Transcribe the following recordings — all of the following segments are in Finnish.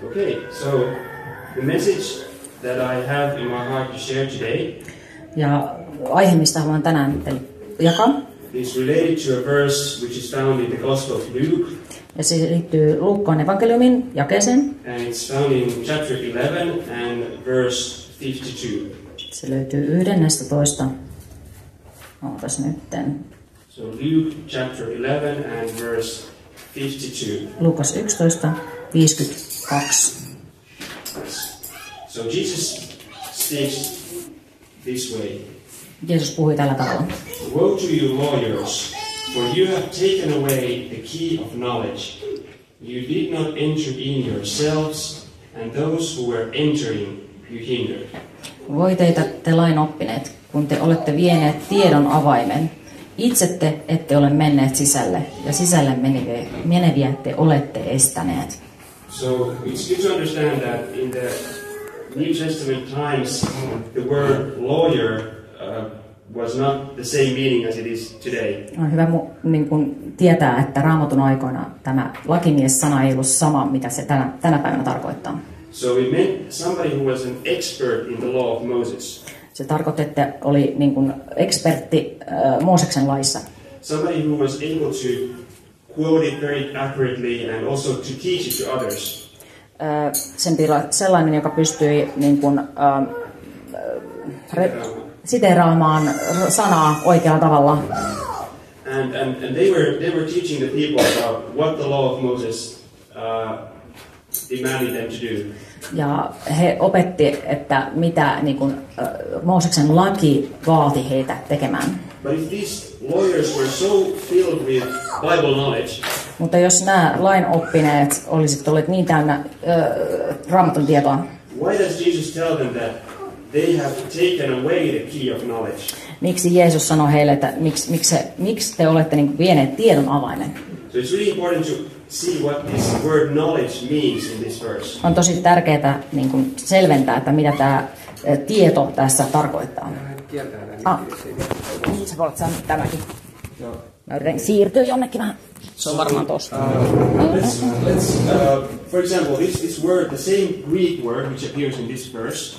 Okay, so the message that I have in my heart to share today Ja aihe, mistä haluan tänään teille jakaa, is related to a verse which is found in the Gospel of Luke, ja se liittyy Luukkaan evankeliumin jakeeseen. and it's found in chapter 11 and verse 52. Se löytyy 11. Ootas nytten. So Luke chapter 11 and verse 52. Luukas 11, 52. So Jesus speaks this way. Jeesus puhui tällä tavalla. Woe to you lawyers, for you have taken away the key of knowledge. You did not enter in yourselves, and those who were entering you hindered. Voi teitä te lain oppineet, kun te olette vieneet tiedon avaimen. Itse te ette ole menneet sisälle, ja sisälle meneviä te olette estäneet. So it's good to understand that in the New Testament times, the word lawyer was not the same meaning as it is today. On hyvä niin kun tietää, että Raamatun aikoina tämä lakimies-sana ei ollut sama, mitä se tänä päivänä tarkoittaa. So it meant somebody who was an expert in the law of Moses. Se tarkoitti, että oli niin kuin ekspertti Mooseksen laissa. Somebody who was able to quote it very accurately and also to teach it to others. Sen piti olla sellainen, joka pystyi niin kuin, siteeraamaan sanaa oikealla tavalla. And they were teaching the people about what the law of Moses demanded them to do. Ja he opetti, että mitä niin kuin, Mooseksen laki vaati heitä tekemään. But if these lawyers were so filled with Bible knowledge, mutta jos nämä lainoppineet olisivat olleet niin täynnä Raamatun tietoa, why does Jesus tell them that they have taken away the key of knowledge? Miksi Jeesus sanoi heille, että miksi te olette niin kuin vieneet tiedon avaimen? So it's really important to see what this word knowledge means in this verse. On tosi tärkeää niin kuin selventää, että mitä tämä tieto tässä tarkoittaa. Sä voit sanoa tämäkin. Mä yritän siirtyä jonnekin vähän. Se on varmaan tossa. For example, this word, the same Greek word which appears in this verse.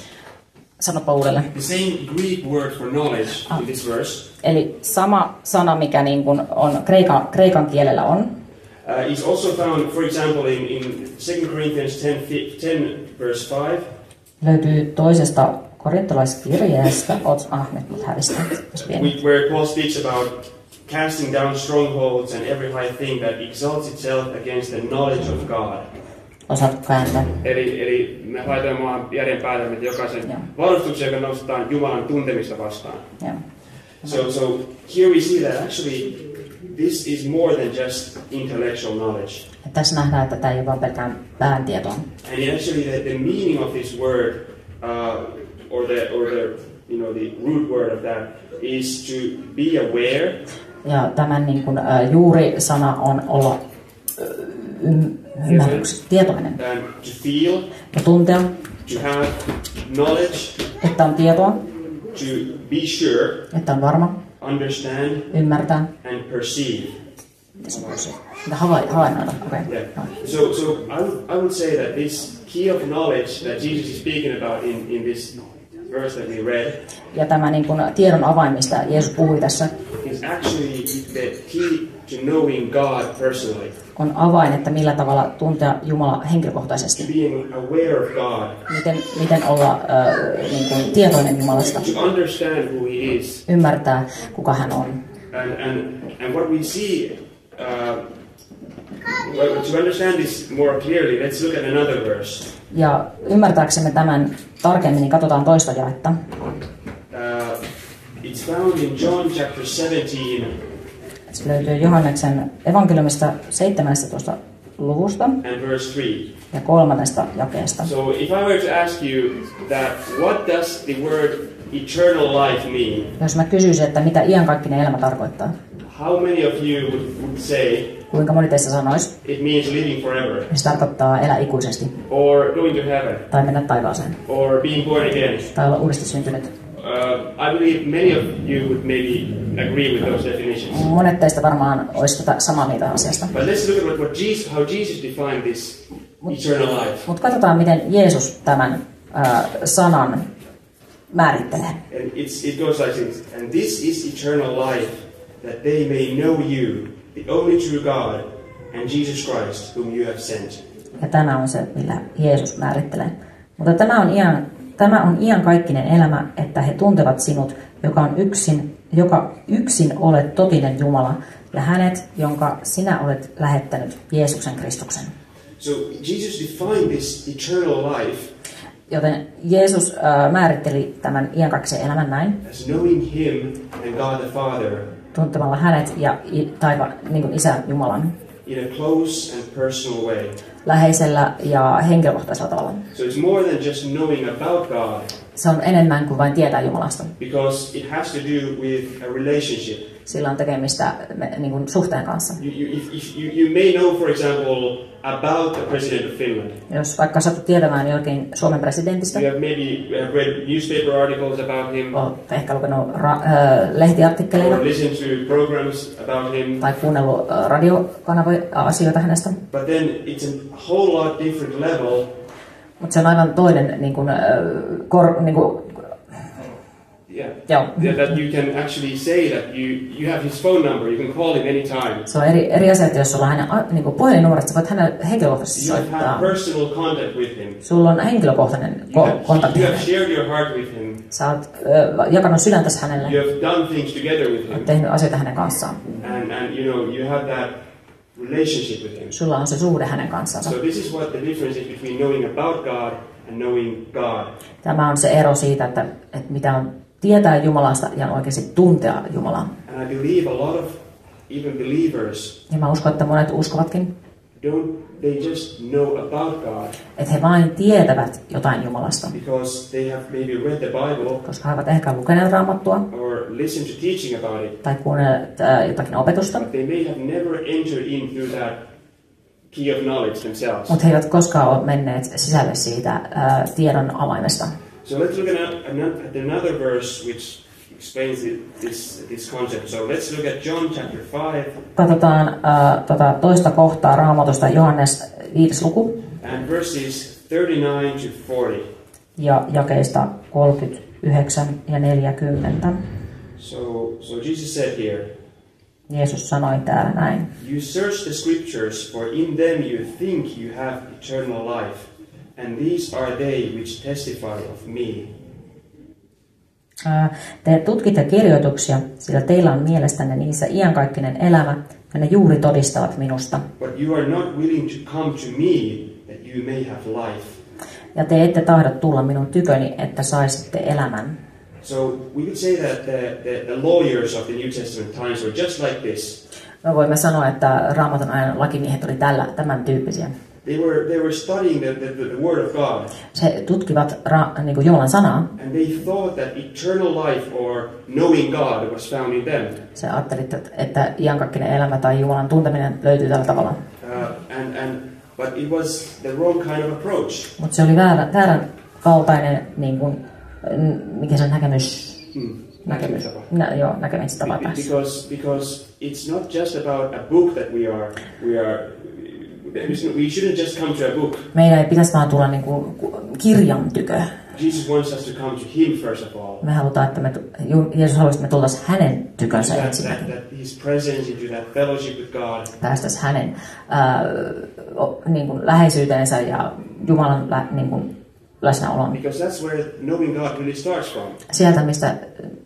Sanopa uudelleen. The same Greek word for knowledge in this verse. Eli sama sana, mikä niin kuin on kreikan kielellä on. Is also found, for example, in 2 Corinthians 10 verse 5. Löytyy toisesta korintolaiskirjeestä. Nyt mut hävistä. Where Paul speaks about casting down strongholds and every high thing that exalts itself against the knowledge of God. Osaatko kääntää? Eli me laitamme maan järjen päälle, että jokaisen varustuksen, joka nostetaan Jumalan tuntemista vastaan. Yeah. So here we see that actually this is more than just intellectual knowledge. Ja tässä nähdään, että tämä ei ole vain pelkään pääntietoa. And actually the meaning of this word, or the the root word of that, is to be aware. Ja tämän niin kuin, juuri sana on olla tietoinen. And to feel. Ja tuntea. To have knowledge. Että on tietoa. To be sure. Että on varma. Understand. Ymmärtää. And perceive. Havainnoida. Okay. Yeah. So I would say that this key of knowledge that Jesus is speaking about in this verse that we read. Ja tämä niin kuin tiedon avaimista Jeesus puhui tässä. Is actually the key to knowing God personally. On avain, että millä tavalla tuntea Jumala henkilökohtaisesti. Being aware of God. Miten olla niin kuin tietoinen Jumalasta. To understand who he is. Ymmärtää, kuka hän on. And what we see, to understand this more clearly, let's look at another verse. Ja ymmärtääksemme tämän tarkemmin, niin katsotaan toista jaetta. It's found in John chapter 17. Se löytyy Johanneksen evankeliumista 17. luvusta and verse 3. Ja 3. jakeesta. So if I were to ask you that, what does the word eternal life mean? Jos mä kysyisin, että mitä iankaikkinen elämä tarkoittaa? How many of you would say? Kuinka moni teistä sanoisi? It means living forever. Se tarkoittaa elää ikuisesti. Or going to heaven. Tai mennä taivaaseen. Or being born again. Tai olla uudesti syntynyt. I believe many of you would maybe agree with those definitions. Monet teistä varmaan olisi samaa mieltä asiasta. But let's look at how Jesus defined this eternal life. Mutta katsotaan, miten Jeesus tämän sanan määrittelee. And it goes like this. And this is eternal life, that they may know you, the only true God, and Jesus Christ, whom you have sent. Ja tämä on se, millä Jeesus määrittelee. Mutta tämä on iankaikkinen elämä, että he tuntevat sinut, joka yksin olet totinen Jumala, ja hänet, jonka sinä olet lähettänyt, Jeesuksen Kristuksen. So Jesus defined this eternal life Joten Jeesus määritteli tämän iankaikkisen elämän näin, as knowing Him and God the Father tuntemalla hänet ja niin kuin Isä Jumalan in a close and personal way. läheisellä ja henkilökohtaisella tavalla. So it's more than just knowing about God, Se on enemmän kuin vain tietää Jumalasta. because it has to do with a relationship. Sillä on tekemistä niin kuin suhteen kanssa. You may know, for example, about the president of Finland. Jos vaikka satut tietämään jokin Suomen presidentistä, You have maybe read newspaper articles about him, olet ehkä lukenut lehtiartikkeleita or listened to programs about him. tai kuunnellut radiokanava-asioita hänestä. But then it's a whole lot different level. Mutta se on aivan toinen niin kuin, Yeah, that you can actually say that you have his phone number. You can call him anytime. Se on eri asia, että jos sulla on hänen niin kuin puhelinnumero, sä voit hänelle henkilökohtaisesti You have soittaa. had personal contact with him. Sulla on henkilökohtainen kontakti You have hänelle. shared your heart with him. Sä oot jakanut sydäntäsi hänelle. You have done things together with him. Oot tehnyt asioita hänen kanssaan. And you have that relationship with him. Sulla on se suhde hänen kanssansa. So this is what the difference is between knowing about God and knowing God. Tämä on se ero siitä, että mitä on tietää Jumalasta ja oikeasti tuntea Jumalaa. And I believe a lot of even believers Ja mä uskon, että monet uskovatkin, they just know about God että he vain tietävät jotain Jumalasta. because they have maybe read the Bible Koska he ovat ehkä lukeneet Raamattua or listened to teaching about it, tai kuunnelleet jotakin opetusta, but they may have never entered in through that key of knowledge themselves. mutta he eivät koskaan ole menneet sisälle siitä tiedon avaimesta. So let's look at another verse which explains this concept. So let's look at John chapter 5 Katsotaan toista kohtaa Raamatusta, Johannes 5. luku and verses 39 to 40. ja jakeista 39 ja 40. So Jesus said here, Jeesus sanoi täällä näin. you search the scriptures, for in them you think you have eternal life, and these are they which testify of me. Te tutkitte kirjoituksia, sillä teillä on mielestänne niissä iankaikkinen elämä, ja ne juuri todistavat minusta. But you are not willing to come to me, that you may have life. Ja te ette tahdo tulla minun tyköni, että saisitte elämän. So we could say that the lawyers of the New Testament times were just like this. Me voimme sanoa, että Raamatun ajan lakimiehet oli tämän tyyppisiä. They were studying the Word of God. Se tutkivat niin kuin Jumalan sanaa. And they thought that eternal life or knowing God was found in them. Se ajatteli, että iankaikkinen elämä tai Jumalan tunteminen löytyy tällä tavalla. But it was the wrong kind of approach. Mutta se oli väärän kaltainen, niin kuin, mikä se on näkemistapa tässä. Because it's not just about a book that we shouldn't just come to a book. Meidän ei pitäisi vaan tulla niin kuin kirjan tykö. Jesus wants us to come to him first of all. Me halutaan, että Jeesus haluaisi, että me tultaisiin hänen tykönsä ensinnäkin. That his presence into that fellowship with God. Päästäisiin hänen niin kuin läheisyyteensä ja Jumalan niin kuin läsnäolon. Because that's where knowing God really starts from.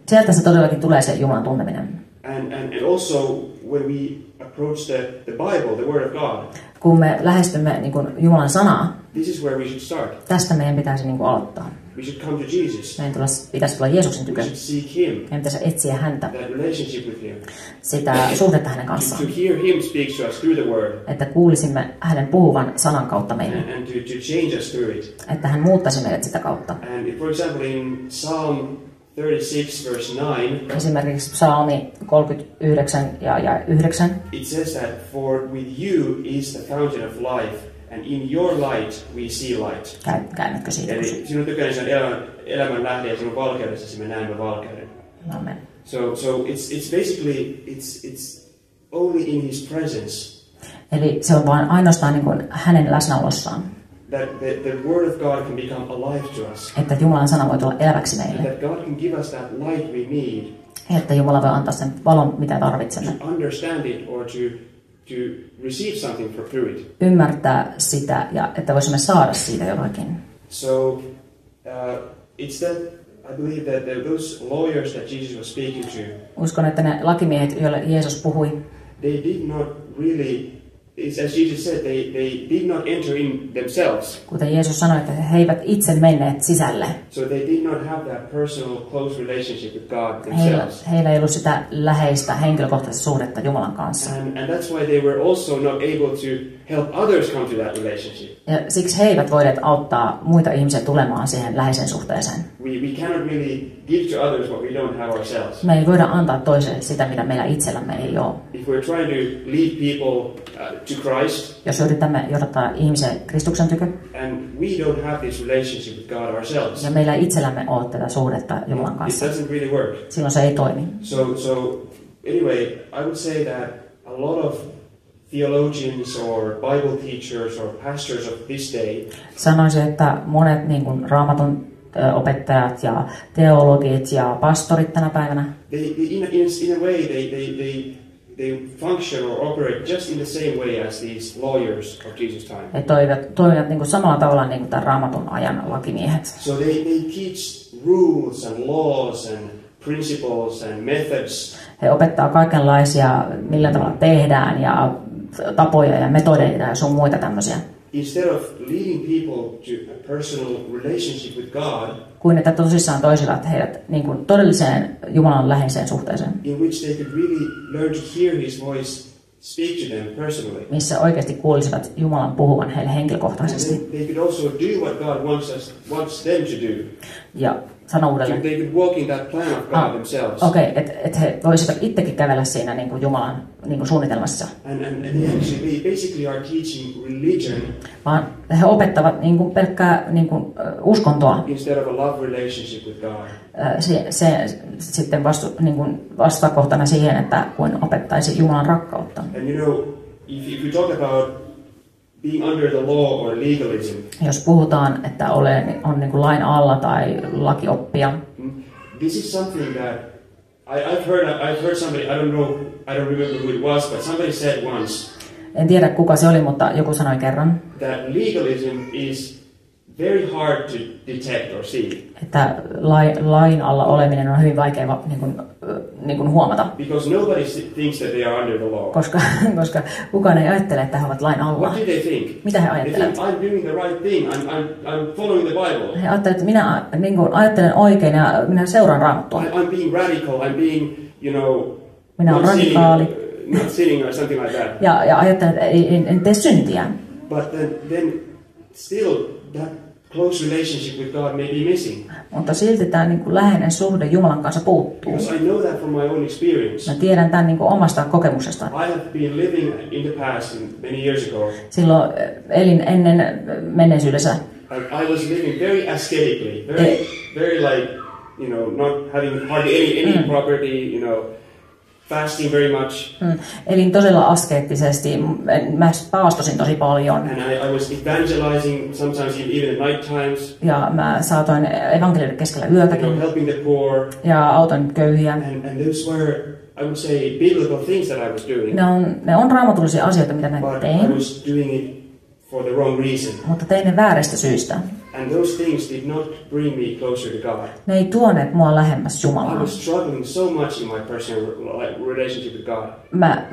Sieltä se todellakin tulee se Jumalan tunteminen. And also when we approach the Bible, the Word of God. Kun me lähestymme niin kuin Jumalan sanaa, this is where we should start. Tästä meidän pitäisi niin kuin aloittaa. We should come to Jesus. Meidän pitäisi tulla Jeesuksen tykö. We should seek him. Meidän pitäisi etsiä häntä. That relationship with him. Sitä suhdetta hänen kanssaan. To hear him speak to us through the word. Että kuulisimme hänen puhuvan sanan kautta meille. And to change us through it. Että hän muuttaisi meidät sitä kautta. And for example in Psalm 36 verse 9. Esimerkiksi Psalmi 39 ja 9. It says that for with you is the fountain of life. And in your light we see light. Käynnätkö siitä? Eli sinun tyköni on elämän lähde ja sinun valkeudessasi me näemme valkeuden. Amen. So it's basically it's only in his presence. Eli se on vain ainoastaan niin kuin hänen läsnäolossaan. That the word of God can become alive to us. Että Jumalan sana voi tulla eläväksi meille. And that God can give us that light we need. Että Jumala voi antaa sen valon, mitä tarvitsemme. To understand it or to receive something through it. Ymmärtää sitä ja että voisimme saada siitä jotakin. So it's that I believe that those lawyers that Jesus was speaking to. Uskon, että ne lakimiehet, joille Jeesus puhui, they did not really, as Jesus said, they did not enter in themselves. Kuten Jeesus sanoi, että he eivät itse menneet sisälle. So they did not have that personal close relationship with God themselves. Heillä ei ollut sitä läheistä henkilökohtaista suhdetta Jumalan kanssa. And that's why they were also not able to help others come to that relationship. Ja siksi he eivät voineet auttaa muita ihmisiä tulemaan siihen läheiseen suhteeseen. We cannot really give to others what we don't have ourselves. Me ei voida antaa toiselle sitä, mitä meillä itsellämme ei ole. If we're trying to lead people to Christ, jos yritämme johdattaa ihmisiä Kristuksen tykö, and we don't have this relationship with God ourselves, ja meillä itsellämme ole tätä suhdetta Jumalan kanssa, it doesn't really work. Silloin se ei toimi. So anyway, I would say that a lot of theologians or Bible teachers or pastors of this day, sanoisin, että monet niin kuin Raamatun opettajat ja teologit ja pastorit tänä päivänä, in a way they function or operate just in the same way as these lawyers of Jesus' time. He toimivat niin kuin samalla tavalla niin kuin tämän Raamatun ajan lakimiehet. So they teach rules and laws and principles and methods. He opettaa kaikenlaisia, millä tavalla tehdään ja tapoja ja metodeita ja sun muita tämmöisiä. Instead of leading people to a personal relationship with God, kuin että tosissaan toisivat heidät niin kuin todelliseen Jumalan läheiseen suhteeseen, in which they could really learn to hear His voice speak to them personally. Missä oikeasti kuulisivat Jumalan puhuvan heille henkilökohtaisesti. They could also do what God wants them to do. Ja sano uudelleen. They could walk in that plan of God themselves. Okei, että he voisivat itsekin kävellä siinä niin kuin Jumalan niin kuin suunnitelmassa. And they basically are teaching religion. Vaan he opettavat niin kuin pelkkää niin kuin uskontoa. Instead of a love relationship with God. Se sitten vastakohtana siihen, että kuin opettaisi Jumalan rakkautta. And you know, if you talk about being under the law or legalism. Jos puhutaan, että on niin kuin lain alla tai lakioppia. This is something that I've heard somebody, I don't remember who it was, but somebody said once. En tiedä kuka se oli, mutta joku sanoi kerran. That legalism is very hard to detect or see. Että lain alla oleminen on hyvin vaikea niin kuin huomata. Because nobody thinks that they are under the law. Koska kukaan ei ajattele, että he ovat lain alla. What do they think? Mitä he ajattelevat? They think, I'm doing the right thing. I'm following the Bible. He ajattelevat, että minä niin kuin ajattelen oikein ja minä seuraan Raamattua. I'm being radical. I'm being, minä olen radikaali. Not sinning or something like that. Ja ajattelen, että en tee syntiä. But then still that close relationship with God may be missing. Mutta silti tämä niin kuin läheinen suhde Jumalan kanssa puuttuu. Because I know that from my own experience. Mä tiedän tämän niin kuin omasta kokemuksesta. I have been living in the past many years ago. Silloin elin ennen menneisyydessä. I was living very ascetically, very like, not having hardly any property, fasting very much. Elin todella askeettisesti. Mä paastosin tosi paljon. And I was evangelizing sometimes even at night times. Ja mä saatoin evankelioida keskellä yötäkin. Helping the poor. Ja autoin köyhiä. And those were, I would say, biblical things that I was doing. Ne on raamatullisia asioita, mitä mä tein. But I was doing it for the wrong reason. Mutta tein ne vääristä syistä. And those things did not bring me closer to God. Ne ei tuoneet mua lähemmäs Jumalaa. I was struggling so much in my personal relationship with God.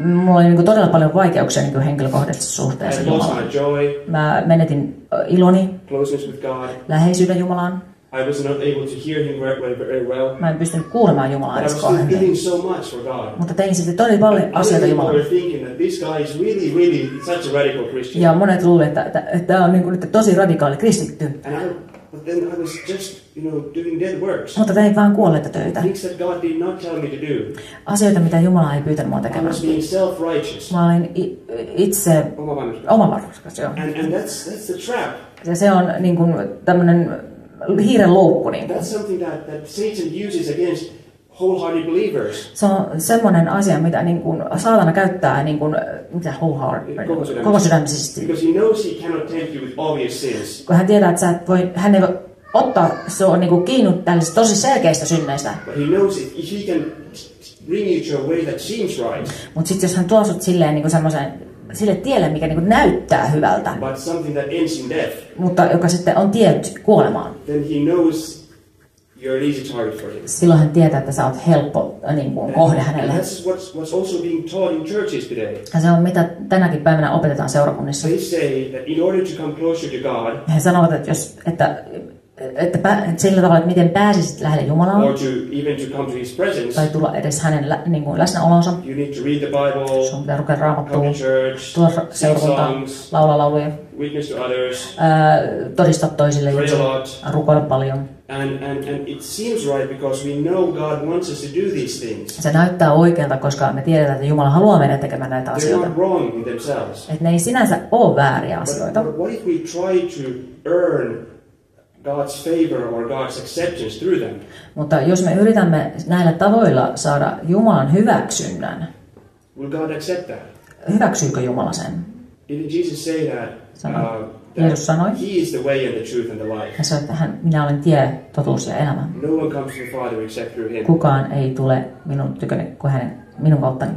Mulla oli todella paljon vaikeuksia henkilökohtaisessa suhteessa Jumalaan. I lost my joy. Mä menetin iloni. Closeness with God. Läheisyyden Jumalaan. I was not able to hear Him very well. Mä en pystynyt kuulemaan Jumalaa edes kovasti. I was doing so much for God. Mutta tein sitten todella paljon asioita Jumalalle. Ja monet luulivat, että tämä on nyt tosi radikaali kristitty. But then I was just, doing dead works. Mutta tein vaan kuolleita töitä. Things that God did not tell me to do. Asioita, mitä Jumala ei pyytänyt mua tekemään. I was being self-righteous. Mä olin itse omavaruskas, joo. And that's the trap. Ja se on niin kuin tämmöinen hiiren loukku. That's something that Satan uses against wholehearted believers. Se on semmoinen asia, mitä niin kuin saatana käyttää niin kuin, mitä koko sydämisesti. Because he knows he cannot tempt you with obvious sins. Kun hän tietää, että hän ei voi ottaa sua niin kuin kiinni tällaisista tosi selkeistä synneistä. But he knows if he can bring you to a way that seems right. Mutta sitten jos hän tuo sut silleen niin semmoiseen sille tielle, mikä niin kuin näyttää hyvältä, But something that ends in death. mutta joka sitten on tiet kuolemaan. Then he knows you're an easy target for him. Silloin hän tietää, että sä oot helppo niin kuin kohde hänelle. And that's what's also being taught in churches today. Ja se on mitä tänäkin päivänä opetetaan seurakunnissa. They say that in order to come closer to God, He sanovat, että sillä tavalla, että miten pääsisit lähelle Jumalaa, or even to come to His presence, tai tulla edes hänen niin kuin läsnäolonsa, you need to read the Bible, sun pitää lukea Raamattua, come to church, tulla sing seurakuntaan, songs, laulaa lauluja, witness to others, todistaa toisille, pray a lot. rukoilla paljon. And it seems right because we know God wants us to do these things. Se näyttää oikealta, koska me tiedetään, että Jumala haluaa meidän tekemään näitä They're asioita. not wrong in themselves. Että ne ei sinänsä ole vääriä asioita. But what if we try to earn God's favor or God's acceptance through them? Mutta jos me yritämme näillä tavoilla saada Jumalan hyväksynnän, Will God accept that? hyväksyykö Jumala sen? Didn't Jesus say that? Jeesus sanoi, He is the way and the truth and the life. ja sanoi, että minä olen tie, totuus ja elämä. No one comes to the Father except through Him. Kukaan ei tule minun tyköni kuin minun kauttani.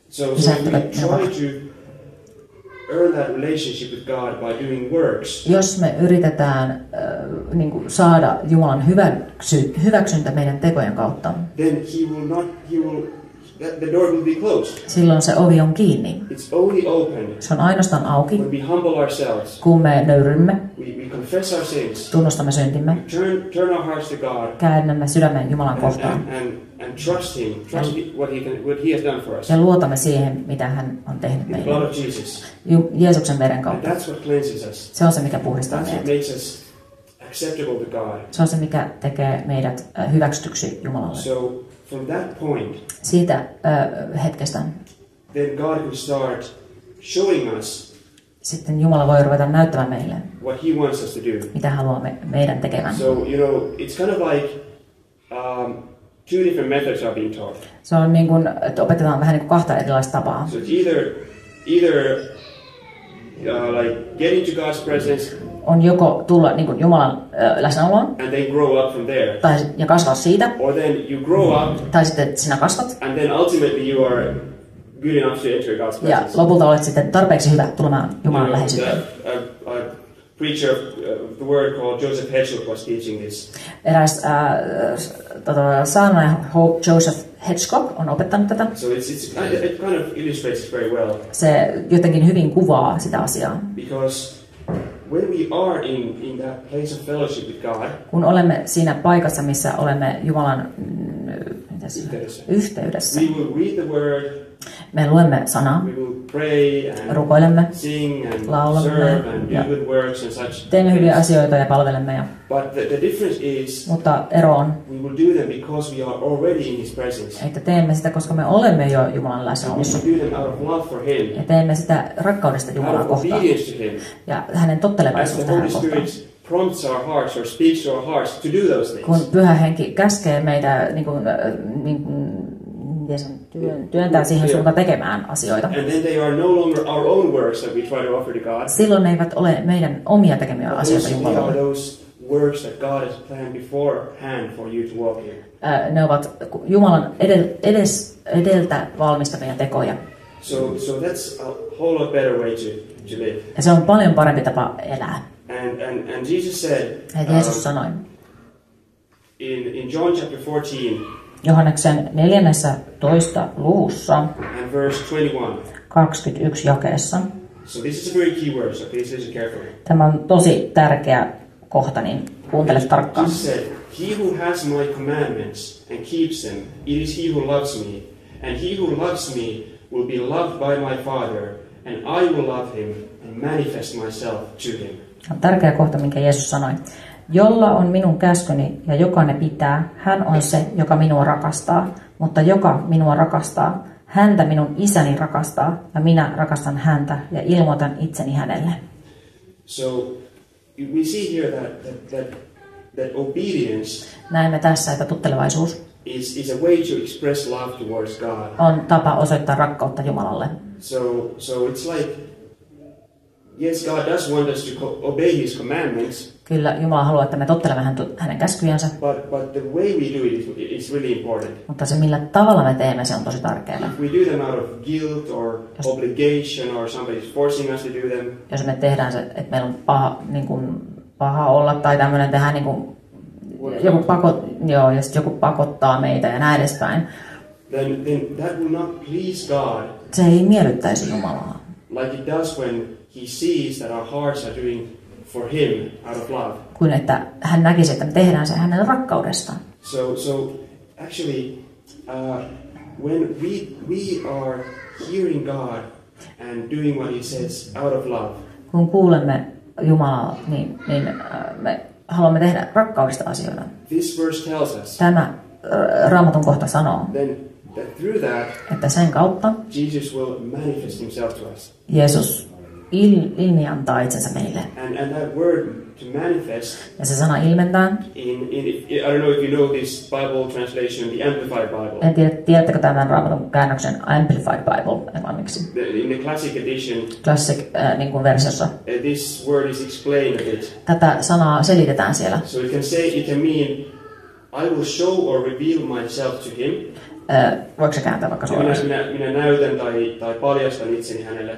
So if we try to earn that relationship with God by doing works, jos me yritetään niin kuin saada Jumalan hyväksyntä meidän tekojen kautta, then the door will be closed. silloin se ovi on kiinni. It's only open Se on ainoastaan auki, when we humble ourselves, kun me nöyrymme, we confess our sins, tunnustamme syntimme, turn our hearts to God, käännämme sydämen Jumalan kohtaan and trust Him, what He has done for us. ja luotamme siihen, mitä hän on tehnyt The blood meille. of Jesus. Jeesuksen veren And kautta. that's what cleanses us. Se on se, mikä puhdistaa That's what meidät. makes us acceptable to God. Se on se, mikä tekee meidät hyväksytyksi Jumalalle. So from that point, Siitä hetkestä then God will start showing us sitten Jumala voi ruveta näyttämään meille, what He wants us to do. mitä haluamme meidän tekevän. So, it's kind of like two different methods are being taught. Se on niin kuin, että opetetaan vähän niin kuin kahta erilaista tapaa. So it's either like get into God's presence On joko tulla niin kuin Jumalan läsnäoloon and then grow up from there, ja kasvaa siitä, or then you grow up tai sitten sinä kasvat and then ultimately you are good enough to enter God's ja presence. lopulta olet sitten tarpeeksi hyvä tulemaan Jumalan läheisyyteen. A preacher of the word called Joseph Hedgehog was teaching this. Eräs saarnaaja Joseph Hedgehog on opettanut tätä. So it kind of illustrates it very well. Se jotenkin hyvin kuvaa sitä asiaa. Because when we are in that place of fellowship with God, Kun olemme siinä paikassa, missä olemme Jumalan yhteydessä, we will read the word, me luemme sanaa, we will pray and rukoilemme, sing and laulamme serve and ja do good works and such. teemme hyviä asioita ja palvelemme. But the difference is Mutta ero on, we will do them because we are already in His presence. että teemme sitä, koska me olemme jo Jumalan And we läsnäolossa. do them out of love for Him, Ja teemme sitä rakkaudesta out Jumalaa of kohtaan obedience to Him. ja hänen As the tottelevaisuudesta Holy hänen kohtaan. Spirit prompts our hearts or speaks to our hearts to do those Kun things. Pyhä Henki käskee meitä työntää siihen suuntaan tekemään asioita. And then they are no longer our own works that we try to offer to God. Silloin ne eivät ole meidän omia tekemiä asioita They are Jumalalle. those works that God has planned beforehand for you to walk in. Ne ovat Jumalan edeltä valmistamia tekoja. So that's a whole lot better way to live. Ja se on paljon parempi tapa elää. And Jesus said Ja Jeesus sanoi in John chapter 14 Johanneksen 14. luvussa and verse 21. 21 jakeessa. So this is a very key word, so please listen carefully. Tämä on tosi tärkeä kohta, niin kuuntele tarkkaan. Jesus said, "He who has my commandments and keeps them, it is he who loves me. And he who loves me will be loved by my Father, and I will love him and manifest myself to him." On tärkeä kohta, minkä Jeesus sanoi. Jolla on minun käskyni ja joka ne pitää, hän on se, joka minua rakastaa. Mutta joka minua rakastaa, häntä minun isäni rakastaa, ja minä rakastan häntä ja ilmoitan itseni hänelle. So we see here that obedience Näemme tässä, että tuttelevaisuus is a way to express love towards God. On tapa osoittaa rakkautta Jumalalle. So it's like, yes, God does want us to obey His commandments. Kyllä Jumala haluaa, että me tottelemme hänen käskyjänsä. But the way we do it is really important. Mutta se millä tavalla me teemme, se on tosi tärkeää. If we do them out of guilt or obligation or somebody's forcing us to do them. Jos me tehdään se, että meillä on paha olla tai tämmöinen tehdään niin kuin joku pakottaa meitä ja näin edespäin. Then that will not please God. Se ei miellyttäisi Jumalaa. Like it does when He sees that our hearts are doing for Him out of love. Kuin että hän näkisi, että me tehdään se hänen rakkaudesta. So actually, when we are hearing God and doing what He says out of love. Kun kuulemme Jumalaa, niin me haluamme tehdä rakkaudesta asioita. This verse tells us. Tämä Raamatun kohta sanoo. Then that through that, että sen kautta Jesus will manifest Himself to us. Jeesus ilmiantaa itsensä meille. And that word to manifest. Ja se sana ilmentää. I don't know if you know this Bible translation, the Amplified Bible. En tiedä, tiedättekö tämän Raamatun käännöksen Amplified Bible englanniksi? In the Classic edition. Classic niin kuin versiossa. This word is explained a bit. Tätä sanaa selitetään siellä. So it can mean I will show or reveal myself to him. Voiko se kääntää vaikka suoraan? Minä näytän tai paljastan itseni hänelle.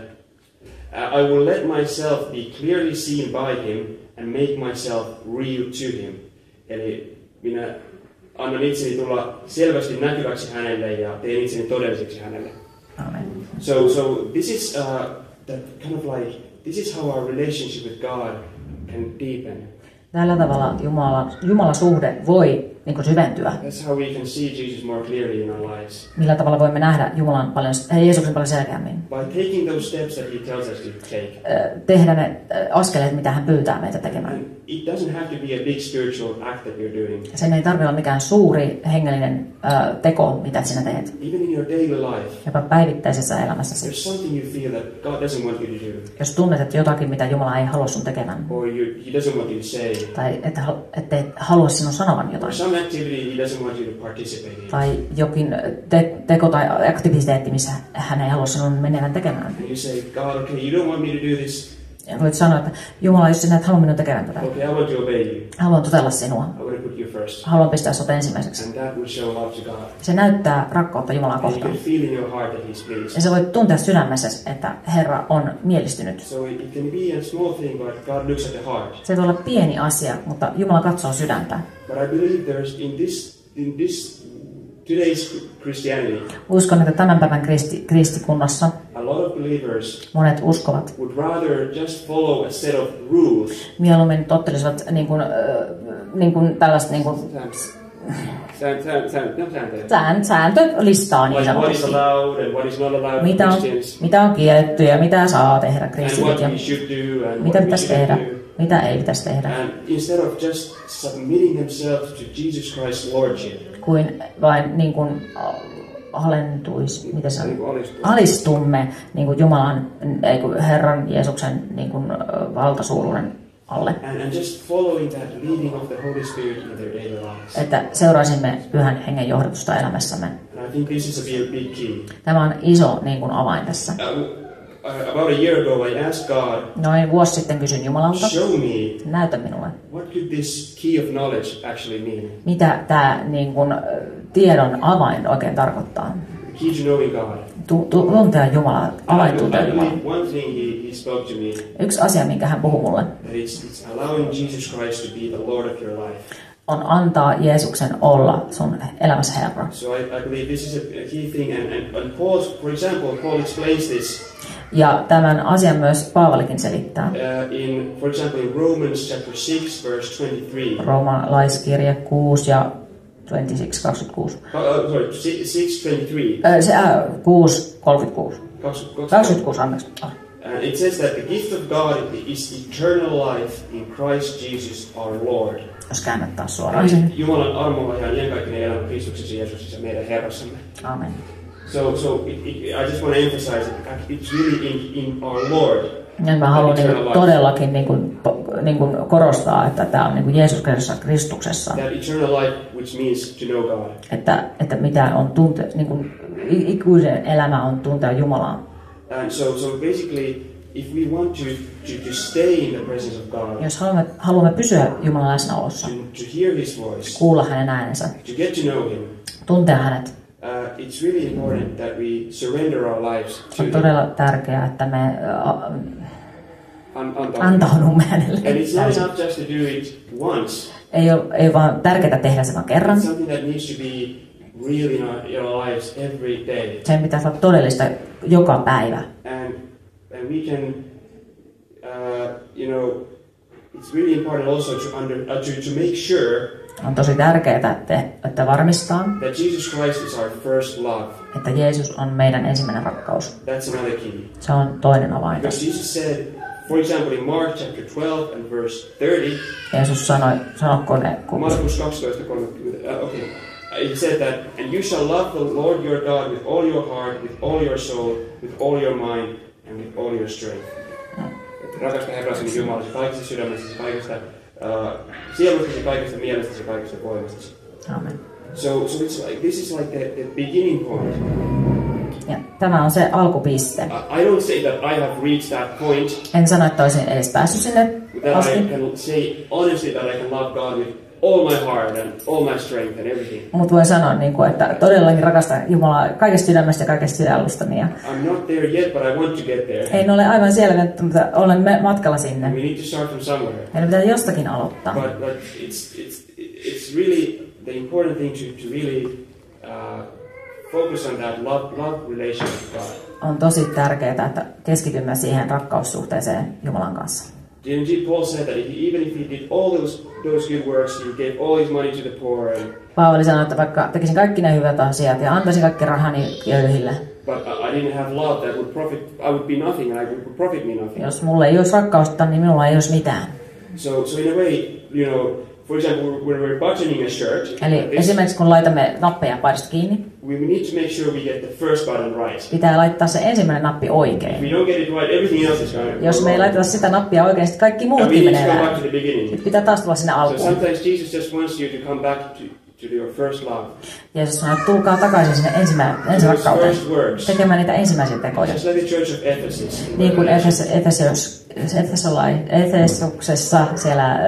I will let myself be clearly seen by him and make myself real to him. Eli minä annan itseni tulla selvästi näkyväksi hänelle ja teen itseni todelliseksi hänelle. Amen. So this is that kind of like this is how our relationship with God can deepen. Tällä tavalla Jumalan suhde voi niin kuin syventyä. That's how we can see Jesus more clearly in our lives. Millä tavalla voimme nähdä Jeesuksen paljon selkeämmin? By taking those steps that He tells us to take. Tehdä ne askeleet, mitä hän pyytää meitä tekemään. And it doesn't have to be a big spiritual act that you're doing. Sen ei tarvitse olla mikään suuri hengellinen teko, mitä sinä teet. Even in your daily life. Jopa päivittäisessä elämässäsi. There's something you feel that God doesn't want you to do. Jos tunnet, että jotakin, mitä Jumala ei halua sun tekemään. Or He doesn't want you to say. Tai ettei halua sinun sanovan jotain. Some activity He doesn't want you to participate in. Tai jokin teko tai aktiviteetti, missä hän ei halua sinun menevän tekemään. And you say, God, okay, you don't want me to do this. Ja voit sanoa, että Jumala, jos sinä et halua minun tekevän tätä. Okay, I want to obey you. Haluan totella sinua. I want to put you first. Haluan pistää sinut ensimmäiseksi. And that will show love to God. Se näyttää rakkautta Jumalaa kohtaan. And you can feel in your heart that He's pleased. Ja sä voit tuntea sydämessä, että Herra on mielistynyt. So it can be a small thing, but God looks at the heart. Se voi olla pieni asia, mutta Jumala katsoo sydäntä. But I believe there's in this today's Christianity. Uskon, että tämän päivän kristikunnassa A lot of believers monet uskovat would rather just follow a set of rules. Mieluummin tottelisivat niin kuin tällaista niin kuin sääntölistaa niin sanotusti. Mitä on kielletty ja mitä saa tehdä kristityt ja mitä pitäisi tehdä, mitä ei pitäisi tehdä. Kuin vain niin kuin alistumme niin kuin Jumalan, Herran Jeesuksen niin kuin valtasuuruuden alle. Että seuraisimme Pyhän Hengen johdatusta elämässämme. Tämä on iso niin kuin avain tässä. About a year ago I asked God, noin vuosi sitten kysyin Jumalalta, show me, näytä minulle, what could this key of knowledge actually mean? Mitä tämä niin kuin, tiedon avain oikein tarkoittaa? Key to knowing God. Tuntea Jumalaa, avain tuntea Jumalaa. One thing he spoke to me. Yksi asia, minkä hän puhui mulle, it's allowing Jesus Christ to be the Lord of your life. On antaa Jeesuksen olla sun elämässä Herra. So I believe this is a key thing, and Paul, for example, Paul explains this. Ja tämän asian myös Paavalikin selittää. For example, in Romans chapter 6, verse 23. Roomalaiskirja 6 ja 26. Sorry, 6:23. 6:36. 26, anteeksi. It says that the gift of God is eternal life in Christ Jesus our Lord. Jos käännät taas suoraan sen. Jumalan armolla ja iankaikkinen elämä Kristuksessa Jeesuksessa meidän Herrassamme. Amen. So I just want to emphasize it. It's really in our Lord. Ja mä haluan todellakin niin kuin, niin kuin korostaa, että tämä on niin kuin Jeesus Kristuksessa. That eternal life, which means to know God. Että mitä on niin kuin ikuinen elämä on tuntea Jumalaa. And so basically, if we want to stay in the presence of God, Jos haluamme pysyä Jumalan läsnäolossa, to hear His voice, kuulla hänen äänensä, to get to know Him, tuntea hänet, it's really important that we surrender our lives to on Him. todella tärkeää, että me antaudumme hänelle. And it's not enough just to do it once. Ei vaan tärkeää tehdä se vaan kerran. It's something that needs to be real in our lives every day. Sen pitää olla todellista joka päivä. And we can, it's really important also to make sure On tosi tärkeää, että varmistaa, that Jesus Christ is our first love. että Jeesus on meidän ensimmäinen rakkaus. That's another key. Se on toinen avain. Because Jesus said, for example, in Mark chapter 12 and verse 30, Jeesus sanokko ne, kun Markus 12:30, okay. He said that, and you shall love the Lord your God with all your heart, with all your soul, with all your mind, and with all your strength. Rakasta Herrasi Jumalasi kaikesta sydämestäsi, kaikesta sielustasi, kaikesta mielestäsi, kaikesta voimastasi. Amen. So it's like, this is like the beginning point. Ja tämä on se alkupiste. I don't say that I have reached that point. En sano, että olisin edes päässyt sinne That asti. I can say honestly that I can love God with all my heart and all my strength and everything. Mutta voin sanoa, että todellakin rakastan Jumalaa kaikesta sydämestä ja kaikesta sydämestäni. I'm not there yet, but I want to get there. En ole aivan siellä, mutta olen matkalla sinne. We need to start from somewhere. Meidän pitää jostakin aloittaa. But it's really the important thing to really focus on that love relation with God. On tosi tärkeää, että keskitymme siihen rakkaussuhteeseen Jumalan kanssa. Paul said that even if he did all those good works, he gave all his money to the poor. Paavali sanoi, että vaikka tekisin kaikki ne hyvät asiat ja antaisin kaikki rahani köyhille. But I didn't have love that would I would be nothing and I would profit me nothing. Jos mulla ei olisi rakkausta, niin minulla ei olisi mitään. So in a way, for example, when we're buttoning a shirt, Eli esimerkiksi kun laitamme nappeja paidasta kiinni, we need to make sure we get the first button right. pitää laittaa se ensimmäinen nappi If oikein. we don't get it right, everything else is going to Jos me ei laiteta sitä nappia oikein, sitten kaikki and muutkin we need to menee go back väärin. to the beginning. Nyt pitää taas tulla sinne So alkuun. sometimes Jesus just wants you to come back to your first love. Jeesus sanoi, että tulkaa takaisin sinne ensi rakkauteen, tekemään niitä ensimmäisiä tekoja. Just like the church of Ephesus. Niin kuin Efesuksessa siellä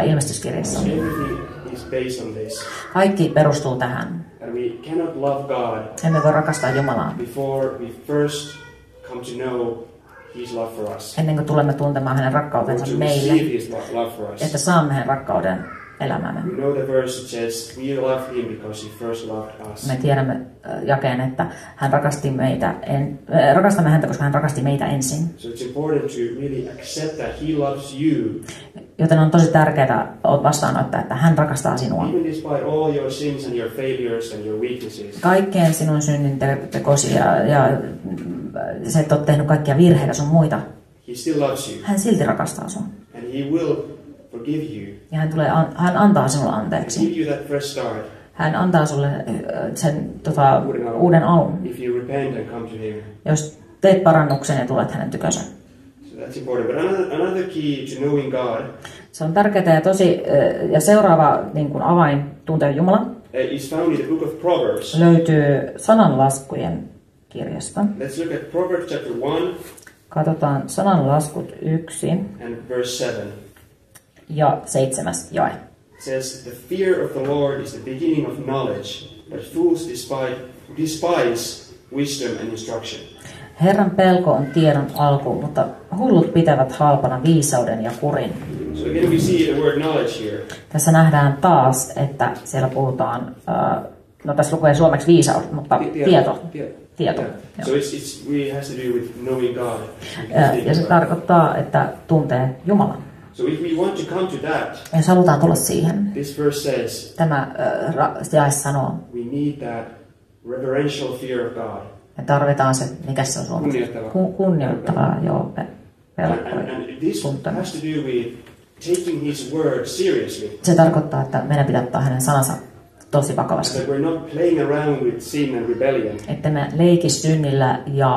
ilmestyskirjassa. Everything is based on this. Kaikki perustuu tähän. And we cannot love God Emme voi rakastaa Jumalaa before we first come to know His love for us. ennen kuin tulemme tuntemaan hänen Or rakkautensa to meille, receive His love for us. että saamme hänen rakkauden elämäämme. We know the verse that says, we love Him because He first loved us. Me tiedämme jakeen, että hän rakasti rakastamme häntä, koska hän rakasti meitä ensin. So it's important to really accept that He loves you. Joten on tosi tärkeää vastaanottaa, että hän rakastaa sinua. Even despite all your sins and your failures and your weaknesses. Kaikkeen sinun synnin tekosi ja se, että olet tehnyt kaikkia virheitä sun muita. He still loves you. Hän silti rakastaa sinua. And He will forgive you. Ja hän antaa sinulle anteeksi. Give you that fresh start. Hän antaa sulle sen uuden alun. If you repent and come to Him. Jos teet parannuksen ja tulet hänen tykönsä. So that's important. But another key to knowing God Se on tärkeää ja seuraava niin kuin avain tuntea Jumala is found in the book of Proverbs. löytyy sananlaskujen kirjasta. Let's look at Proverbs chapter 1 Katsotaan sananlaskut 1 and verse 7. ja 7. jae. It says, the fear of the Lord is the beginning of knowledge, but fools despise wisdom and instruction. Herran pelko on tiedon alku, mutta hullut pitävät halpana viisauden ja kurin. So again we see the word knowledge here. Tässä nähdään taas, että siellä puhutaan, tässä lukee suomeksi viisaus, mutta tieto. So it really has to do with knowing God. Ja se tarkoittaa, että tuntee Jumalan. So if we want to come to that, Jos halutaan tulla siihen, this verse says, tämä jae sanoo, we need that reverential fear of God. me tarvitaan se, mikä se on suomeksi? Kunnioittavaa, joo, pelkoa. And this has to do with taking His word seriously. Se tarkoittaa, että meidän pitää ottaa hänen sanansa tosi vakavasti. That we're not playing around with sin and rebellion. Että me leiki synnillä ja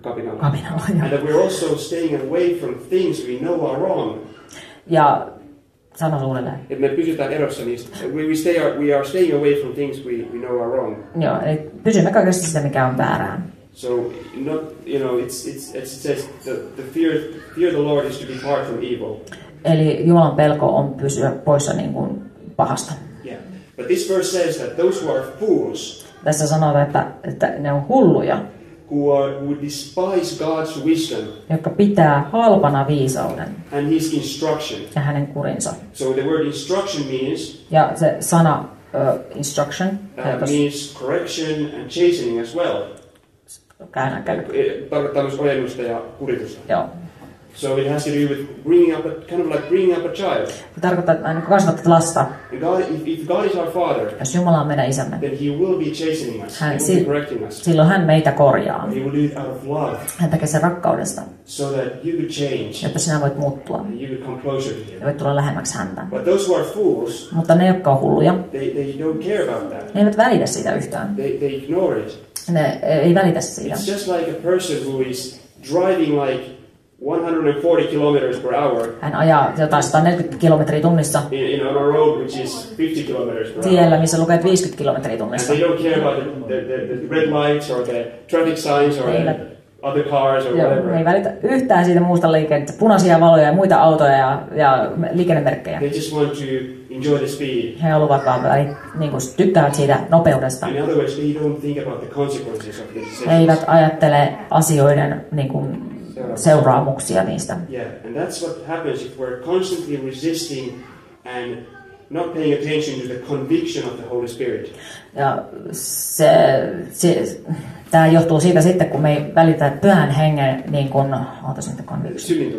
kapinalla. Kapinalla, And that we're also staying away from things we know are wrong. Ja sano uudelleen. Että me pysytään erossa niistä. We are staying away from things we know are wrong. Joo, eli pysymme kaikesta sitä, mikä on väärää. So, it says the fear the Lord is to be apart from evil. Eli Jumalan pelko on pysyä poissa niin kuin pahasta. Yeah. But this verse says that those who are fools, Tässä sanotaan, että ne on hulluja, who despise God's wisdom jotka pitää halpana viisauden and His instruction. ja hänen kurinsa. So the word instruction means Ja se sana instruction means correction and chastening as well. Käännä. Tarkoittaa myös ojennusta ja kuritusta. Joo. So it has to do with bringing up a child. Se tarkoittaa, että aina kasvatat lasta. And God, if God is our Father, Jos Jumala on meidän isämme, then He will be chastening us. He will be correcting us. silloin hän meitä korjaa. He will do it out of love. Hän tekee sen rakkaudesta, So that you could change. jotta sinä voit muuttua And you could come closer to Him. ja voit tulla lähemmäksi häntä. But those who are fools, Mutta ne, jotka on hulluja, they don't care about that. ne eivät välitä siitä yhtään. They ignore it. Ne ei välitä siitä. It's just like a person who is driving like 140 kilometers per hour Hän ajaa jotain 140 kilometriä tunnissa on a road which is 50 kilometers per hour. tiellä, missä lukee 50 kilometriä And tunnissa. they don't care about the red lights or the traffic signs or the other cars or Joo, whatever. ne ei välitä yhtään siitä muusta liikenteestä. Punaisia valoja ja muita autoja ja liikennemerkkejä. They just want to enjoy the speed. He haluavat vaan niin kuin, tykkäävät siitä nopeudesta. In other words, they don't think about the consequences of the decisions. He eivät ajattele asioiden niin kuin, seuraamuksia niistä. Yeah, and that's what happens if we're constantly resisting and not paying attention to the conviction of the Holy Spirit. Ja tämä johtuu siitä sitten, kun me ei välitä pyhän hengen niin kuin,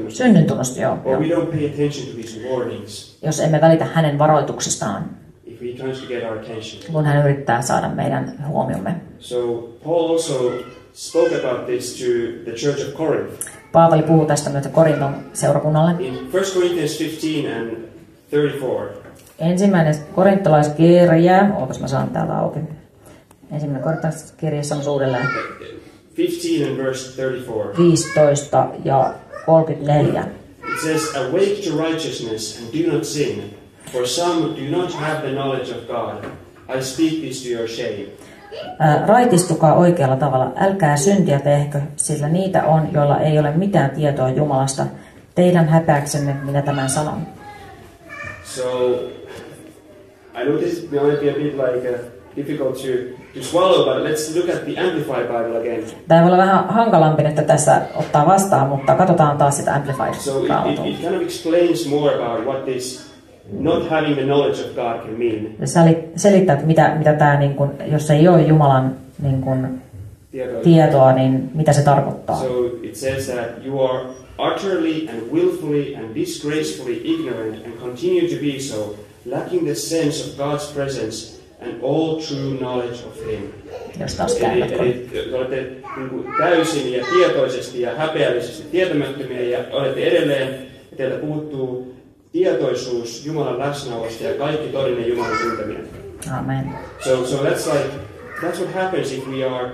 synnyntunnosta. Joo. Or we don't pay attention to his warnings. Jos emme välitä hänen varoituksistaan, If he tries to get our attention. kun hän yrittää saada meidän huomiomme. So Paul also spoke about this to the church of Corinth. Paavali puhuu tästä myös Korinton seurakunnalle. In 1 Corinthians 15 and 34. Ensimmäinen korintolaiskirja, ootas mä saan täältä auki. Ensimmäinen korintolaiskirja sanoo uudelleen 15 and verse 34. 15 ja 34. It says, awake to righteousness and do not sin, for some do not have the knowledge of God. I speak this to your shame. Raitistukaa oikealla tavalla, älkää syntiä tehkö, sillä niitä on, joilla ei ole mitään tietoa Jumalasta. Teidän häpeäksenne minä tämän sanon. So, I know this might be a bit like difficult to swallow, but let's look at the Amplified Bible again. Tämä voi olla vähän hankalampi nyt tässä ottaa vastaan, mutta katsotaan taas sitä Amplified So Raamattua. it kind of explains more about what this not having the knowledge of God can mean. Selittää, että mitä tämä, niin kun, jos ei ole Jumalan niin kun, tietoa, niin mitä se tarkoittaa. So it says that you are utterly and willfully and disgracefully ignorant and continue to be so, lacking the sense of God's presence and all true knowledge of Him. Jos taas käännät. Eli olette täysin ja tietoisesti ja häpeällisesti tietämättömiä ja olette edelleen, ja teiltä puuttuu tietoisuus Jumalan läsnäolosta ja kaikki todellinen Jumalan tunteminen. Amen. So that's what happens if we are,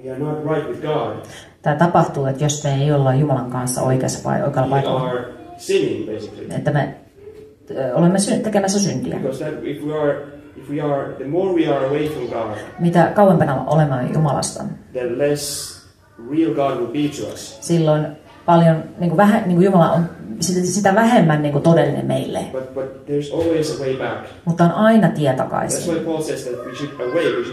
we are not right with God. Tämä tapahtuu, että jos me ei olla Jumalan kanssa oikeassa vai oikealla We paikalla, are sinning basically. että me olemme tekemässä syntiä. Because that if we are, the more we are away from God, Mitä kauempana olemme Jumalasta, the less real God will be to us. silloin paljon niin kuin Jumala on sitä vähemmän niin kuin todellinen meille. But there's always a way back. Mutta on aina tie That's takaisin. why Paul says that we should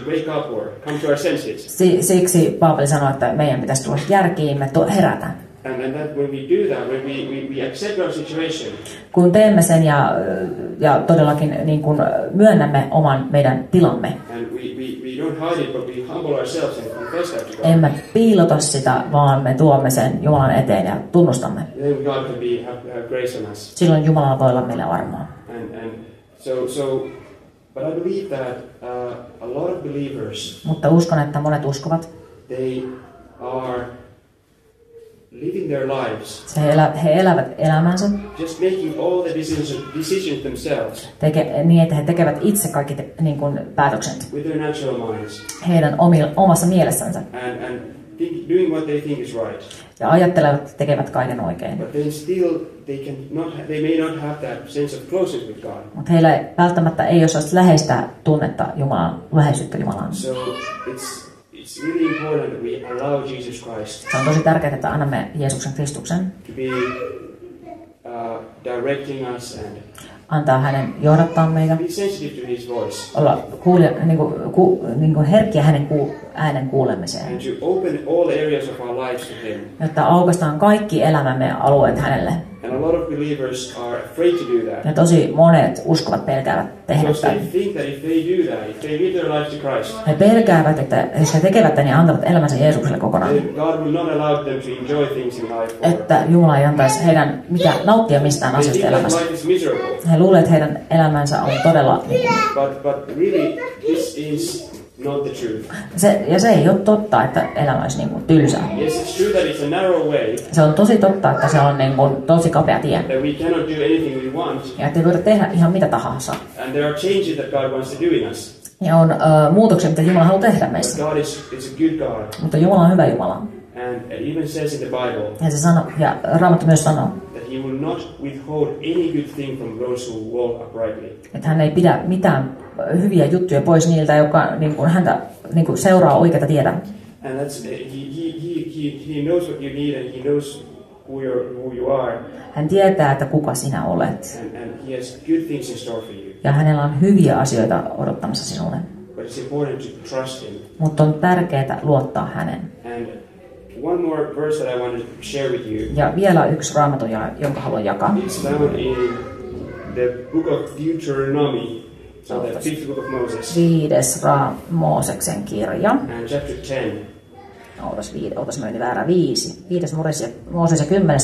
wake up or come to our senses. Siksi Paavali sanoi, että meidän pitäisi tulla järkiimme, herätä. And that when we do that, when we accept our situation, Kun teemme sen ja todellakin niin kuin myönnämme oman meidän tilamme, and we don't hide it, but we humble ourselves and confess that to God, emme piilota sitä, vaan me tuomme sen Jumalan eteen ja tunnustamme. then God can have grace on us. Silloin Jumalalla voi olla meille armoa. And but I believe that a lot of believers, Mutta uskon, että monet uskovat, they are living their lives, He elävät elämänsä just making all the decisions themselves niin, että he tekevät itse kaikki niin kuin päätökset with their natural minds heidän omassa mielessänsä and doing what they think is right. ja ajattelevat, että tekevät kaiken oikein. But then still they may not have that sense of closeness with God. Mutta heillä välttämättä ei ole sellaista läheistä tunnetta Jumalan, läheisyyttä Jumalaan. So it's really important that we allow Jesus Christ Se on tosi tärkeää, että annamme Jeesuksen Kristuksen to be directing us and antaa hänen johdattaa meitä, be sensitive to His voice olla niin kuin herkkiä hänen äänen kuulemiseen, and to open all the areas of our lives to Him. jotta aukaistaan kaikki elämämme alueet hänelle. And a lot of believers are afraid to do that. Ja tosi monet uskovat pelkäävät tehdä Because tätä. they think that if they do that, if they give their life to Christ, He pelkäävät, että jos he tekevät niin antavat elämänsä Jeesukselle kokonaan. then God will not allow them to enjoy things in life. Että Jumala ei antaisi heidän nauttia mistään They asioista think that elämässä. life is miserable. He luulevat, että heidän elämänsä on todella... But really, this is not the truth. Se ei ole totta, että elämä olisi niin kuin tylsää. Yes, it's true that it's a narrow way, Se on tosi totta, että se on niin kuin tosi kapea tie. that we cannot do anything we want, Ja että ei voida tehdä ihan mitä tahansa. and there are changes that God wants to do in us. Ja on muutoksia, mitä Jumala haluaa tehdä But meissä. God is a good God, Mutta Jumala on hyvä Jumala. and it even says in the Bible Ja se sanoo, ja Raamattu myös sanoo, that He will not withhold any good thing from those who walk uprightly. että hän ei pidä mitään hyviä juttuja pois niiltä, jotka niin kuin häntä niin kuin seuraa oikeata tietä. And that's he knows what you need, and He knows who you are, Hän tietää, että kuka sinä olet. and He has good things in store for you. Ja hänellä on hyviä asioita odottamassa sinulle. But it's important to trust Him. Mutta on tärkeää luottaa hänen. And one more verse that I wanted to share with you. Ja vielä yksi raamattu, jonka haluan jakaa. It's found in the book of Deuteronomy, so the fifth book of Moses, 5. Mooseksen kirja. and chapter 10. Ootas meni väärä 5. 5. Mooses ja 10.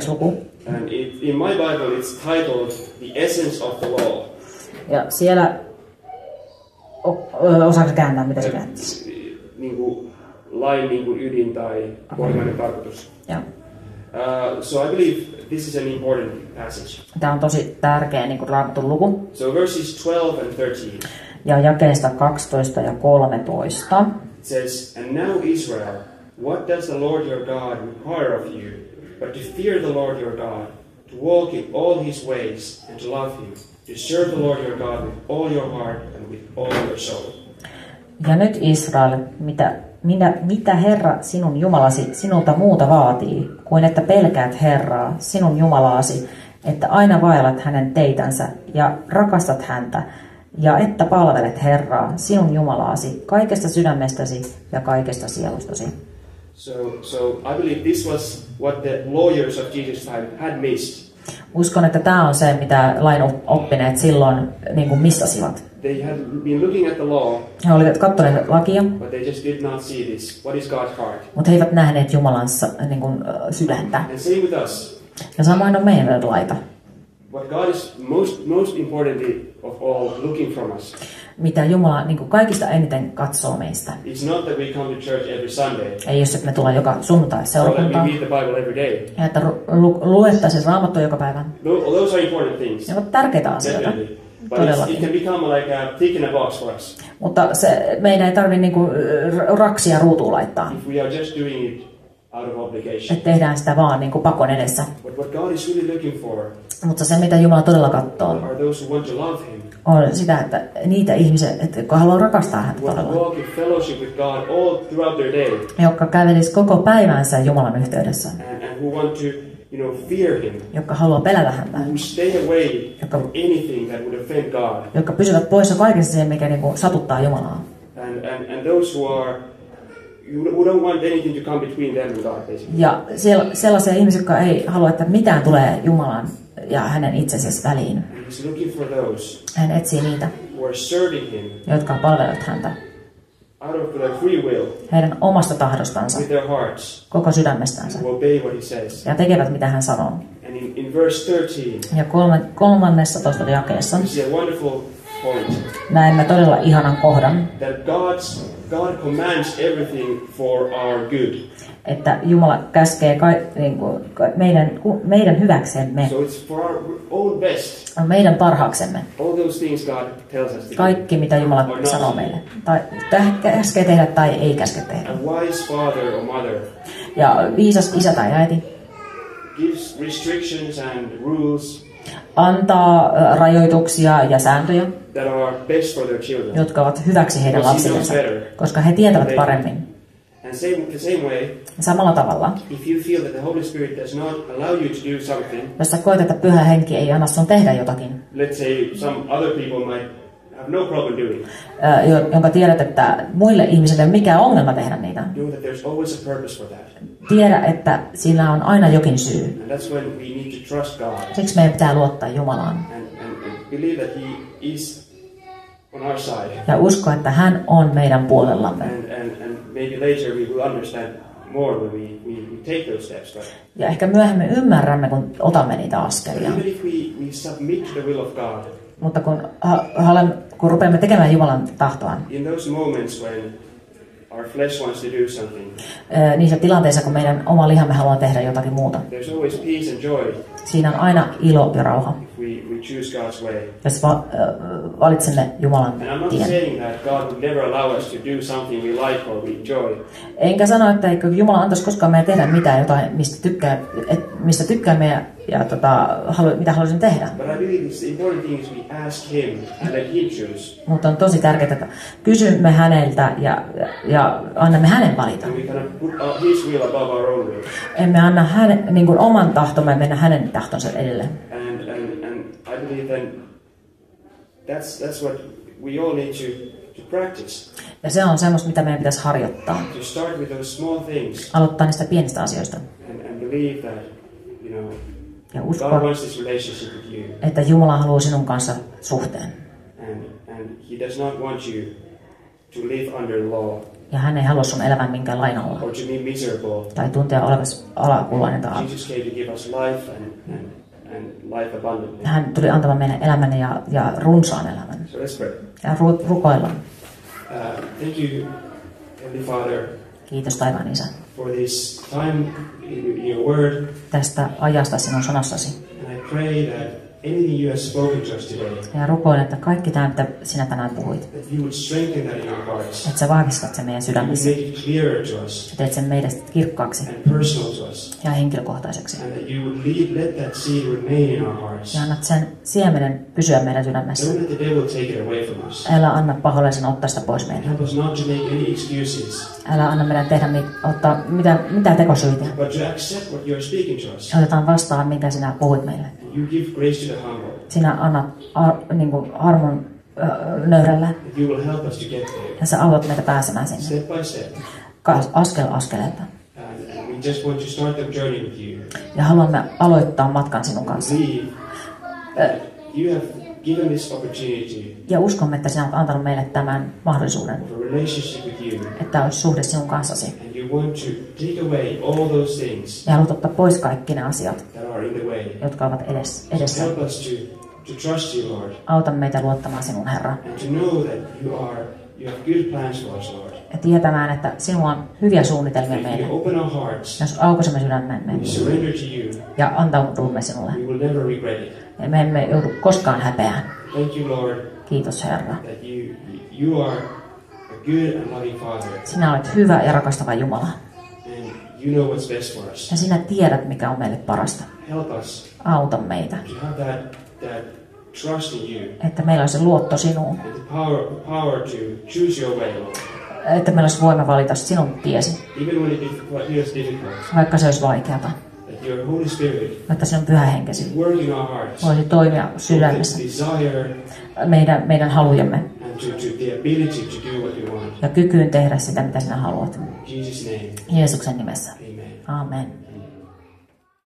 Luku. And in my Bible it's titled The Essence of the Law. Ja siellä, osaako kääntää, mitä se kääntäisi? Niinku lain niinku ydin tai voimainen tarkoitus. Ja. So I believe this is an important passage. Tämä on tosi tärkeä niin kuin Raamatun luku. So verses 12 and 13. Ja jakeesta 12 ja 13. It says, "And now Israel, what does the Lord your God require of you, but to fear the Lord your God, to walk in all His ways, and to love Him, to serve the Lord your God with all your heart and with all your soul." Ja nyt Israel, mitä Herra sinun Jumalasi sinulta muuta vaatii, kuin että pelkäät Herraa, sinun Jumalaasi, että aina vaellat hänen teitänsä ja rakastat häntä, ja että palvelet Herraa, sinun Jumalaasi, kaikesta sydämestäsi ja kaikesta sielustasi. So I believe this was what the lawyers of Jesus' time had missed. Uskon, että tämä on se, mitä lain oppineet silloin niin kuin missasivat. They had been looking at the law, He olivat katsoneet lakia, but they just did not see this. What is God's heart? mutta he eivät nähneet Jumalan niin kuin, sydäntä. And same with us. Ja samoin on meidän laita. What God is most importantly of all looking from us Mitä Jumala niin kuin kaikista eniten katsoo meistä. is not that we come to church every Sunday, Ei jos, että me tullaan joka sunnuntai or that we seurakuntaan. read the Bible every day. Ja että luettaisiin Raamattua joka päivä. Those are important things, Ne ovat tärkeitä asioita. definitely. But it Todellakin. can become like a tick in a box for us Mutta meidän ei tarvitse niinku raksia ruutuun laittaa. if we are just doing it out of obligation. Että tehdään sitä vaan niinku pakon edessä. But what God is really looking for Mutta se, mitä Jumala todella katsoo, are those who want to love Him, on sitä, että niitä ihmisiä, jotka haluaa rakastaa häntä who want to todella. walk in fellowship with God all throughout their day, Jotka kävelisivät koko päivänsä Jumalan yhteydessä. and who want to, fear Him, Jotka haluaa pelätä häntä. who stay away from anything that would offend God, Jotka pysyvät poissa kaikesta siihen, mikä niinku satuttaa Jumalaa. and those who don't want anything to come between them and God, basically. Ja sellaisia ihmisiä, jotka ei halua, että mitään tulee Jumalan ja hänen itsensä väliin. And He's looking for those Hän etsii niitä, who are serving Him jotka palvelevat häntä out of their free will, heidän omasta tahdostansa, with their hearts, koko sydämestänsä, who obey what He says. ja tekevät mitä hän sanoo. And in verse 13, Ja 13. jakeessa we see a wonderful point näemme todella ihanan kohdan, that God commands everything for our good. että Jumala käskee meidän hyväksemme. So it's for our own best. On meidän parhaaksemme. All those things God tells us to do. Kaikki, mitä Jumala Or not sanoo to do. meille. Tai käskee tehdä tai ei käske tehdä. A wise father or mother Ja viisas isä tai äiti gives restrictions and rules antaa rajoituksia ja sääntöjä, that are best for their children. jotka ovat hyväksi heidän lapsillensa, koska he tietävät paremmin. And the same way, Samalla tavalla, if you feel that the Holy Spirit does not allow you to do something, jos sä koet, että Pyhä Henki ei anna sun tehdä jotakin, let's say some other people might have no problem doing, jonka tiedät, että muille ihmisille ei ole mikään ongelma tehdä niitä. know that there's always a purpose for that. Tiedä, että siinä on aina jokin syy. And that's when we need to trust God Siksi meidän pitää luottaa Jumalaan and believe that He is on our side. ja uskoa, että hän on meidän puolellamme. And maybe later we will understand more when we take those steps. But Ja ehkä myöhemmin ymmärrämme, kun otamme niitä askelia. even if we submit to the will of God, Mutta kun rupeamme tekemään Jumalan tahtoa, in those moments when our flesh wants to do something, niissä tilanteissa, kun meidän oma lihamme haluaa tehdä jotakin muuta, there's always peace and joy siinä on aina ilo ja rauha, if we choose God's way. jos valitsemme Jumalan And I'm not tien. saying that God would never allow us to do something we like or we enjoy. Enkä sano, että eikö Jumala antaisi koskaan meidän tehdä mitään, jotain, mistä tykkäämme ja mitä haluaisin tehdä. But I believe the important thing is we ask Him and let Him choose. Mutta on tosi tärkeää, että kysymme häneltä ja annamme hänen valita. And we cannot put His will above our own will. Emme anna niin kuin oman tahtomme mennä hänen tahtonsa edelle. And I believe then that's what we all need to practice. Ja se on semmoista, mitä meidän pitäisi harjoittaa. To start with those small things Aloittaa niistä pienistä asioista. and believe that, Ja God uskoa, wants this relationship with you. että Jumala haluaa sinun kanssa suhteen. And He does not want you to live under law Ja hän ei halua sun elämän minkään lain alla. or to be miserable. Tai tuntea olevasi alakuloinen. Jesus came to give us life and life abundantly. Hän tuli antamaan meille elämän ja runsaan elämän. So let's pray. Ja rukoillaan. Thank you, Heavenly Father, Kiitos taivaan Isä for this time in your word. tästä ajasta sinun sanassasi. And I pray that anything you have spoken to us today, Ja rukoilen, että kaikki tämä, mitä sinä tänään puhuit, that you would strengthen that in our hearts. että sä vahvistat sen meidän You would sydämessä. make it clearer to us Ja teet sen meidät kirkkaaksi and personal to us. ja henkilökohtaiseksi. And that you would let that seed remain in our hearts. Ja annat sen siemenen pysyä meidän sydämessä. Don't let the devil take it away from us. Älä anna pahoillisen ottaa sitä pois meiltä. Help us not to make any excuses, Älä anna meidän tehdä ottaa mitä tekosyitä. but to accept what you are speaking to us. Otetaan vastaan, minkä sinä puhuit meille. You give grace to the humble. Sinä annat niin kuin armon nöyrällä That you will help us to get there, ja sä autat meitä pääsemään sinne. step by step. Askel askeleelta. And we just want to start the journey with you. Ja haluamme aloittaa matkan sinun kanssa. Believe that you have given this opportunity Ja uskomme, että sinä olet antanut meille tämän mahdollisuuden, for a relationship with you. että olisi suhde sinun kanssasi. And you want to take away all those things Ja haluat ottaa pois kaikki ne asiat, that are in the way. jotka ovat edessä. Help us to trust you, Lord, Auta meitä luottamaan sinun, Herra. and to know that you have good plans for us, Lord. Ja tietämään, että sinulla on hyviä suunnitelmia If we meille. open our hearts, Jos aukaisemme sydämemme we surrender to you, ja antaudumme sinulle, we will never regret it. ja me emme joudu koskaan häpeään. Thank you, Lord, Kiitos, Herra. that you are a good and loving Father, Sinä olet hyvä ja rakastava Jumala. and you know what's best for us. Ja sinä tiedät, mikä on meille parasta. Help us Auta meitä, to have that trust in you että meillä olisi luotto sinuun. and the power to choose your way, Lord. Että meillä olisi voima valita sinun tiesi, Even when it feels difficult, vaikka se olisi vaikeata. that your Holy Spirit Että sinun pyhä henkesi work in our hearts, voisi toimia with sydämessä the desire meidän halujemme and to the ability to do what you want. ja kykyyn tehdä sitä, mitä sinä haluat. In Jesus' name, Jeesuksen nimessä. amen. Amen.